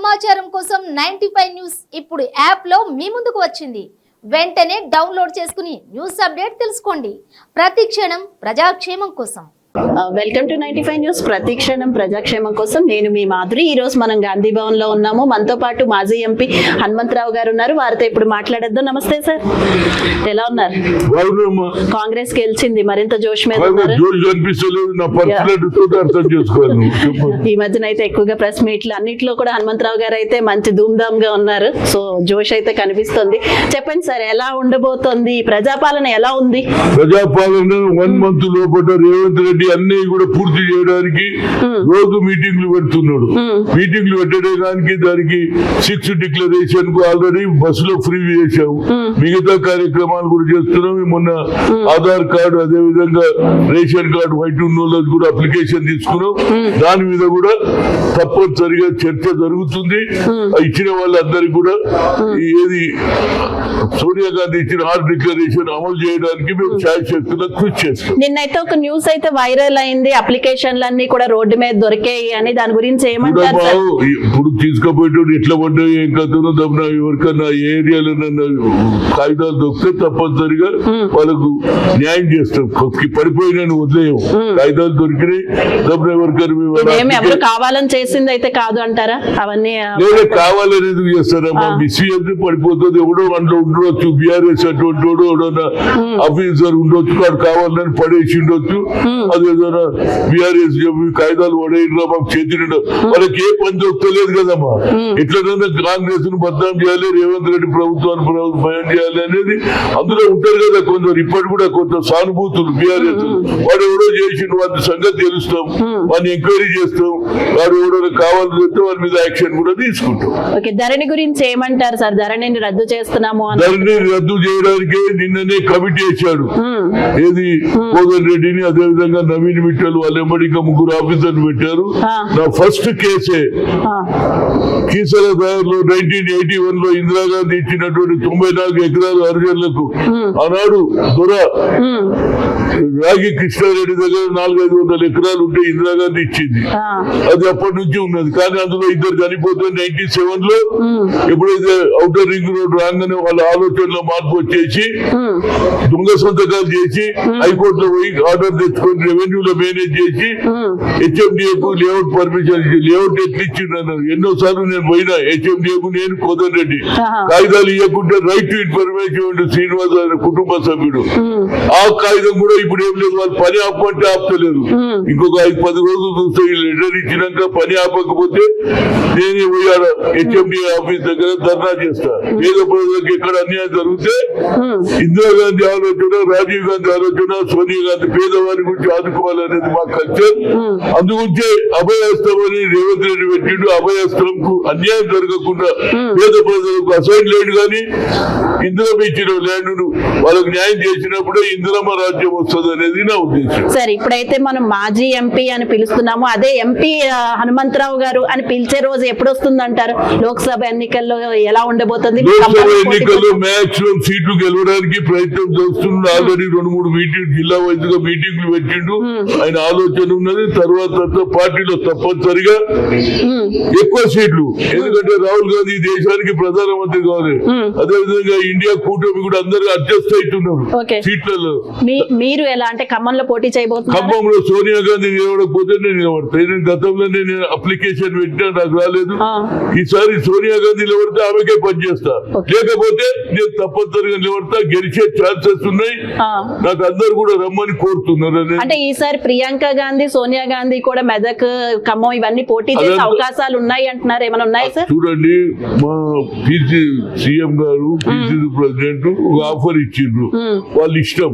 సమాచారం కోసం 95 న్యూస్ ఇప్పుడు యాప్లో మీ ముందుకు వచ్చింది. వెంటనే డౌన్లోడ్ చేసుకుని న్యూస్ అప్డేట్ తెలుసుకోండి. ప్రతి క్షణం ప్రజాక్షేమం కోసం. వెల్కమ్ టు 95 న్యూస్, ప్రతిక్షణం ప్రజాక్షేమం కోసం. నేను మీ మాధురి. ఈ రోజు మనం గాంధీ భవన్ లో ఉన్నాము. మనతో పాటు మాజీ ఎంపీ హనుమంతరావు గారు ఉన్నారు. వారితో ఇప్పుడు మాట్లాడేద్దాం. నమస్తే సార్, ఎలా ఉన్నారు? కాంగ్రెస్ గెలిచింది, మరింత జోష్ మీద ఉన్నారు. ఈ మధ్యన అయితే ఎక్కువగా ప్రెస్ మీట్లు అన్నిట్లో కూడా హనుమంతరావు గారు అయితే మంచి ధూమ్ధామ్ గా ఉన్నారు. సో జోష్ అయితే కనిపిస్తుంది. చెప్పండి సార్, ఎలా ఉండబోతోంది? ప్రజాపాలన ఎలా ఉంది? ప్రజాపాలన 1 మంత్ లోపల రేవంత్ రెడ్డి అన్ని కూడా పూర్తి చేయడానికి రోజు మీటింగ్లు పెడుతున్నాడు. మీటింగ్లు పెట్టడానికి దానికి 6 డిక్లరేషన్ కు ఆల్రెడీ బస్సులో ఫ్రీ చేశాము. మిగతా కార్యక్రమాలు కూడా చేస్తున్నాం. మొన్న ఆధార్ కార్డు, అదే విధంగా రేషన్ కార్డు వైట్ ఉన్న వాళ్ళకి కూడా అప్లికేషన్ తీసుకున్నాం. దాని మీద కూడా తప్పనిసరిగా చర్చ జరుగుతుంది. ఇచ్చిన వాళ్ళందరికీ కూడా ఏది సోనియా గాంధీ ఇచ్చిన 6 డిక్లరేషన్ అమలు చేయడానికి మేము శాయశక్తులకు కృషి చేస్తాం. నిన్నైతే ఒక న్యూస్ అయితే వైరల్ అయింది, అప్లికేషన్లన్నీ కూడా రోడ్డు మీద దొరికాయి అని. దాని గురించి ఏమంటారు? ఇప్పుడు తీసుకుపోయేటప్పుడు ఎట్లా పడ్డాయి, ఏం కథనో దమ్మున ఎవరికన్నా ఏ ఏరియాలో కాగితాలు దొరికితే తప్పనిసరిగా వాళ్ళకు న్యాయం చేస్తాం. పడిపోయిన వదిలేయం. కాగితాలు దొరికినాయి దమ్మున ఎవరికైనా ఎవరు కావాలని చేసింది అయితే కాదు అంటారా? అవన్నీ కావాలని ఎందుకు చేస్తారమ్మా? మిస్యూజ్ పడిపోతుంది. ఎవడో అందులో ఉండొచ్చు, బీఆర్ఎస్ అటువంటి వాడు ఎవడన్నా ఆఫీసర్ ఉండొచ్చు, వాడు కావాలని పడేసి ఉండొచ్చు. అదేదైనా బీఆర్ఎస్ కాగితాలు పడేయడం మాకు చేతి వాళ్ళకి ఏ పని దొరకలేదు కదమ్మా. ఎట్లనైనా కాంగ్రెస్ ను బద్నాం చేయాలి, రేవంత్ రెడ్డి ప్రభుత్వాన్ని భయం చేయాలి అనేది అందులో ఉంటారు కదా కొందరు. ఇప్పటి కూడా కొంత సానుభూతులు బీఆర్ఎస్ వాడు ఎవడో చేసిన వాటి సంగతి తెలుస్తాం, వాడిని ఎంక్వైరీ చేస్తాం. వాడు ఎవడో కావాలని చెప్తే వారి మీద యాక్షన్ కూడా తీసుకుంటాం. ధరణి గురించి ఏమంటారు సార్? ధరణిని రద్దు చేస్తున్నాము. ధరణిని రద్దు చేయడానికి నిన్ననే కమిటీ వేశాడు. ఏది కోదన్ రెడ్డిని, అదే విధంగా నవీన్ మిట్టల్ వాళ్ళ ఎంబడి ఇంకా 3 ఆఫీసర్లు పెట్టారు. నా ఫస్ట్ కేసే కీసర దారిలో 1981 లో ఇందిరాగాంధీ ఇచ్చినటువంటి 94 ఎకరాల అర్జన్లకు ఆనాడు దొర రాగి కృష్ణారెడ్డి దగ్గర 400-500 ఎకరాలు ఉంటే ఇందిరాగాంధీ ఇచ్చింది. అది అప్పటి నుంచి ఉన్నది. కానీ అందులో 2 చనిపోతే 97 లో ఎప్పుడైతే ఔటర్ రింగ్ రోడ్ రాగానే వాళ్ళ ఆలోచనలో మార్పు వచ్చేసి దొంగ సంతకాలు చేసి హైకోర్టులో పోయి ఆర్డర్ తెచ్చుకొని రెవెన్యూలో మేనేజ్ చేసి హెచ్ఎండిఏకు లేఅవుట్ పర్మిషన్ ఇచ్చి లేఅవుట్ ఎట్లు ఇచ్చిందన్నారు. ఎన్నోసార్లు నేను పోయినా హెచ్ఎండిఏకు, నేను కోదన్ రెడ్డి. కాగితాలు ఇవ్వకుంటే రైట్ టు ఇన్ఫర్మేషన్ శ్రీనివాస కుటుంబ సభ్యుడు. ఆ కాగితం కూడా ఇప్పుడు ఏం లేదు. వాళ్ళు పని ఆపమంటే ఆపుతలేదు. ఇంకొక 5-10 రోజులు చూస్తే లెటర్ ఇచ్చినాక పని ఆపకపోతే నేనే పోయాడు హెచ్ఎండిఏ ఆఫీస్ దగ్గర ధర్నా చేస్తా. పేద ప్రజలకు ఎక్కడ అన్యాయం జరిగితే ఇందిరాగాంధీ ఆలోచన, రాజీవ్ గాంధీ ఆలోచన, సోనియా గాంధీ పేదవారి గురించి ఆదుకోవాలనేది మా కల్చర్. అందుగురించే అభయహస్తం అని రేవంత్ రెడ్డి పెట్టిండు. అభయహస్తంకు అన్యాయం జరగకుండా పేద ప్రజలకు అసైన్ ల్యాండ్ కానీ ఇందిరమ్మ ఇచ్చిన ల్యాండ్ ను వాళ్ళకు న్యాయం చేసినప్పుడే ఇందిరమ్మ రాజ్యం వస్తుంది అనేది నా ఉద్దేశం. సరే, ఇప్పుడైతే మనం మాజీ ఎంపీ అని పిలుస్తున్నాము. అదే ఎంపీ హనుమంతరావు గారు అని పిలిచే రోజు ఎప్పుడు వస్తుంది అంటారు? లోక్సభ ఎన్నికల్లో ఎలా ఉండబోతుంది? లోక్సభ ఎన్నికల్లో మాక్సిమం సీట్లు గెలవడానికి ప్రయత్నం చేస్తున్నాడు. ఆల్రెడీ 2-3 మీటింగ్ జిల్లా వైద్యుగా మీటింగ్లు పెట్టిండు. ఆయన ఆలోచన ఉన్నది. తర్వాత పార్టీలో తప్పనిసరిగా ఎక్కువ సీట్లు, ఎందుకంటే రాహుల్ గాంధీ దేశానికి ప్రధానమంత్రి కావాలి. అదేవిధంగా ఇండియా కూటమి కూడా అందరూ అడ్జస్ట్ అవుతున్నారు సీట్లలో. మీరు ఎలా అంటే ఖమ్మంలో పోటీ చేయబోతున్నారు? ఖమ్మంలో సోనియా గాంధీ నిలబడకపోతే నేను నిలబడతాను. నేను గతంలోనే నేను అప్లికేషన్ పెట్టినా, నాకు రాలేదు. ఈసారి సోనియా గాంధీ నిలబడితే ఆమెకే పనిచేస్తా, లేకపోతే నేను తప్పనిసరిగా నిలబడతా. గెలిచే ఛాన్సెస్ ఉన్నాయి. నాకు అందరు కూడా రమ్మని కోరుతున్నారు. అంటే ఈసారి ప్రియాంక గాంధీ, సోనియా గాంధీ కూడా మెదక్, ఖమ్మం ఇవన్నీ పోటీ చేసే అవకాశాలు ఉన్నాయి అంటున్నారు. ఏమైనా ఉన్నాయా సార్? చూడండి, మా పిసి సీఎం గారు, పిసిసి ప్రెసిడెంట్ ఒక ఆఫర్ ఇచ్చిండ్రు. వాళ్ళ ఇష్టం,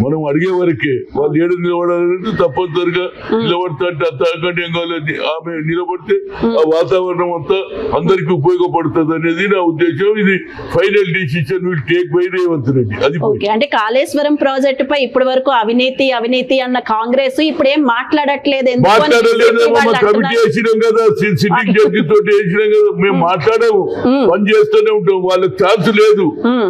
మనం అడిగే వరకే. వాళ్ళు ఏడు నిలబడాలంటే తప్పనిసరిగా నిలబడతా అంటే అంతకంటే ఏం కాలేదు. ఆమె నిలబడితే ఆ వాతావరణం అంతా అందరికి ఉపయోగపడుతుంది అనేది నా ఉద్దేశం. ఇది final decision will take by Revanth Reddy. అది అంటే కాళేశ్వరం ప్రాజెక్టు పై ఇప్పటి వరకు అవినీతి అవినీతి అన్న కాంగ్రెస్ ఇప్పుడు ఏం మాట్లాడట్లేదు ఎందుకు అని మాట్లాడలేదేమో వాళ్ళు మా కమిటీ అంటున్నారు. వేసినాం కదా, సిట్టింగ్ జడ్జి తోటి వేసినాం కదా, మేము మాట్లాడాము, పని చేస్తూనే ఉంటాం, వాళ్ళకి ఛాన్స్ లేదు,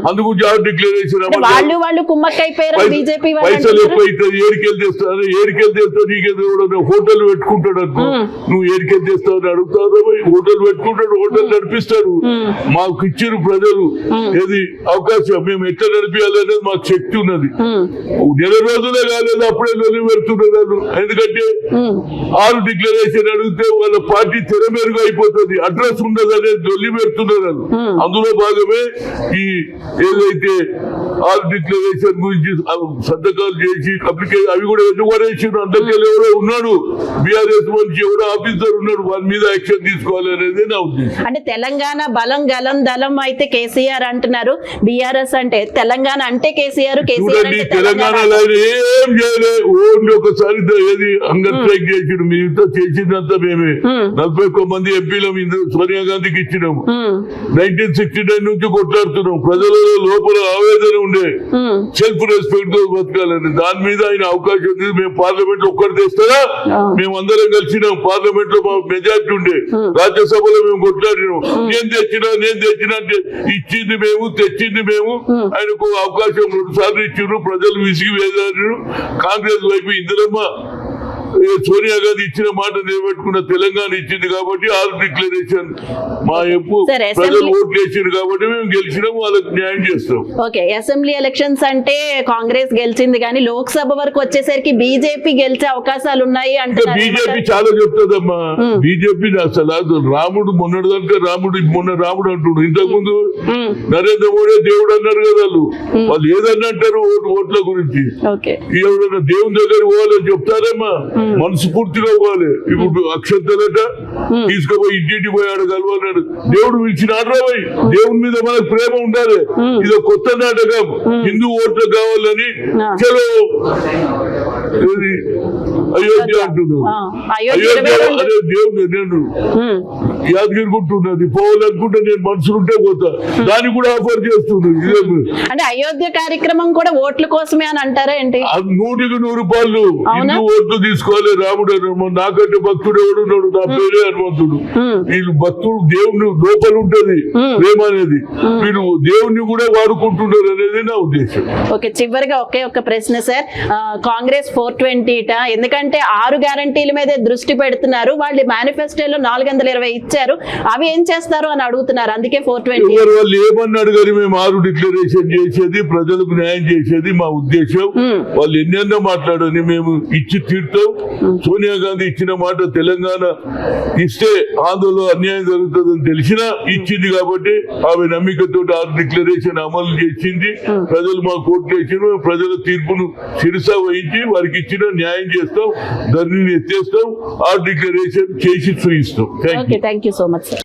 అందుకు జాబ్ డిక్లరేషన్ అంటే వాళ్ళు కుమ్మక్కైపోయారు బీజేపీ పైసలు ఎక్కువ అవుతుంది, ఏడికెళ్ళి తెస్తావు, ఏడికెళ్ళి తెస్తావు, నీకేదో హోటల్ పెట్టుకుంటాడు అనుకో, నువ్వు ఏడికెళ్ళి తెస్తావు అని అడుగుతావు, హోటల్ పెట్టుకుంటాడు, హోటల్ నడిపిస్తాడు. మాకు ఇచ్చిన ప్రజలు ఏది అవకాశం, మేము ఎట్లా నడిపించాలనేది మాకు శక్తి ఉన్నది. నెల రోజులే కాలేదు అప్పుడే లొల్లి పెడుతున్నారు. ఎందుకంటే 6 డిక్లరేషన్ అడిగితే వాళ్ళ పార్టీ తెర మెరుగు అయిపోతుంది, అడ్రస్ ఉండదు అనేది లొల్లి పెడుతున్నారు. అందులో భాగమే ఈ ఏదైతే 6 డిక్లరేషన్ గురించి సంతకాలు చేసి అప్లికేషన్ అవి కూడా ఎందుకు పడేసారు, అందుకెళ్ళి ఎవరో ఉన్నాడు బీఆర్ఎస్ మనిషి, ఎవరో ఆఫీసర్ ఉన్నాడు, వాళ్ళ మీద యాక్షన్ తీసుకోవాలి అనేది నా ఉద్దేశం. అంటే తెలంగాణ బలం గలం దళం అయితే కేసీఆర్ అంటున్నారు, బీఆర్ఎస్ అంటే తెలంగాణ అంటే కేసీఆర్, కేసీఆర్ చూడండి అంటే తెలంగాణలో ఆయన ఏం చేయలే, ఓన్లీ ఒకసారి ఏది హంగర్ స్ట్రైక్ చేసిడు, మిగతా చేసిందంతా మేమే. 41 మంది ఎంపీలం సోనియా గాంధీకి ఇచ్చినాము. 1969 నుంచి కొట్లాడుతున్నాం, ప్రజలలో లోపల ఆవేదన ఉండే సెల్ఫ్ రెస్పెక్ట్ తో బతకాలని, దాని మీద ఆయన అవకాశం ఉంది. మేము పార్లమెంట్ లో ఒక్కటి తెస్తారా, మేము అందరం కలిసినాం, పార్లమెంట్ లో మా మెజార్టీ ఉండే, రాజ్యసభలో మేము కొట్లాడినాం, నేను తెచ్చినా అంటే ఇచ్చింది మేము, తెచ్చింది మేము. ఆయనకు అవకాశం 2 సార్లు ఇచ్చిండ్రు, ప్రజలు విసిగి వేదారు. కాంగ్రెస్ వైపు ఇందిరమ్మ సోనియా గాంధీ ఇచ్చిన మాట నిలబెట్టుకున్న తెలంగాణ ఇచ్చింది కాబట్టి 6 డిక్లరేషన్ మా ప్రజలు ఓట్లు వేసారు కాబట్టి మేము గెలిచినాం, వాళ్ళకి న్యాయం చేస్తాం. ఓకే, అసెంబ్లీ ఎలక్షన్స్ అంటే కాంగ్రెస్ గెలిచింది కానీ లోక్సభ వరకు వచ్చేసరికి బీజేపీ గెలిచే అవకాశాలు ఉన్నాయి అంటే బీజేపీ చాలా చెప్తుందమ్మా. బీజేపీ అసలు రాముడు మొన్నటిదాకా మొన్న రాముడు అంటున్నాడు, ఇంతకు ముందు నరేంద్ర మోడీ దేవుడు అన్నారు కదా, వాళ్ళు ఏదన్నా అంటారు ఓట్ల గురించి. ఎవరైనా దేవుని దగ్గర పోవాలని చెప్తారమ్మా, మనస్ఫూర్తిగా పోవాలి. ఇప్పుడు అక్షంతలట తీసుకుపోయి ఇంటింటి పోయాడు కలవన్నాడు, దేవుడు పిలిచినాడు పోయి, దేవుని మీద మనకు ప్రేమ ఉండాలి. ఇది కొత్త నాటకం, హిందూ ఓట్లు కావాలని చలో అయోధ్య అంటున్నాడు. అయోధ్య అదే దేవుడు, నేను యాదగిరి గుంటున్నది పోవాలనుకుంటే నేను మనసులుంటే పోతా, దాన్ని కూడా ఆఫర్ చేస్తున్నాడు. అంటే అయోధ్య కార్యక్రమం కూడా ఓట్ల కోసమే అని అంటారా ఏంటి? 100కి 100 రూపాయలు హిందూ ఓట్లు తీసుకోవాలి. రాముడు నాకంటే భక్తుడు ఎవడున్నాడు, నా పేరే హనుమంతుడు. వీళ్ళు భక్తుడు దేవుని లోపల ఉంటది ప్రేమ అనేది, వీళ్ళు దేవుణ్ణి కూడా వాడుకుంటున్నారు అనేది నా ఉద్దేశం. ఓకే, చివరిగా ఒకే ఒక్క ప్రశ్న సార్, కాంగ్రెస్ 420 ఎందుకంటే 6 గ్యారంటీల మీద దృష్టి పెడుతున్నారు, వాళ్ళు మేనిఫెస్టోలో 420 ఇచ్చారు, అవి ఏం చేస్తారు అని అడుగుతున్నారు, అందుకే 420. వాళ్ళు ఏమన్నాడు కానీ మేము 6 డిక్లరేషన్ చేసేది, ప్రజలకు న్యాయం చేసేది మా ఉద్దేశం. వాళ్ళు ఎన్నెన్నో మాట్లాడని మేము ఇచ్చి తీర్తాం. సోనియా గాంధీ ఇచ్చిన మాట తెలంగాణ ఇస్తే ఆందోళన అన్యాయం జరుగుతుందని తెలిసినా ఇచ్చింది కాబట్టి ఆమె నమ్మికతో 6 డిక్లరేషన్ అమలు చేసింది. ప్రజలు మా కోర్టు వేసిన ప్రజల తీర్పును శిరసా వహించి వారికి ఇచ్చిన న్యాయం చేస్తాం, దాన్ని ఎత్తేస్తాం, 6 డిక్లరేషన్ చేసి చూపిస్తాం. Thank you so much sir.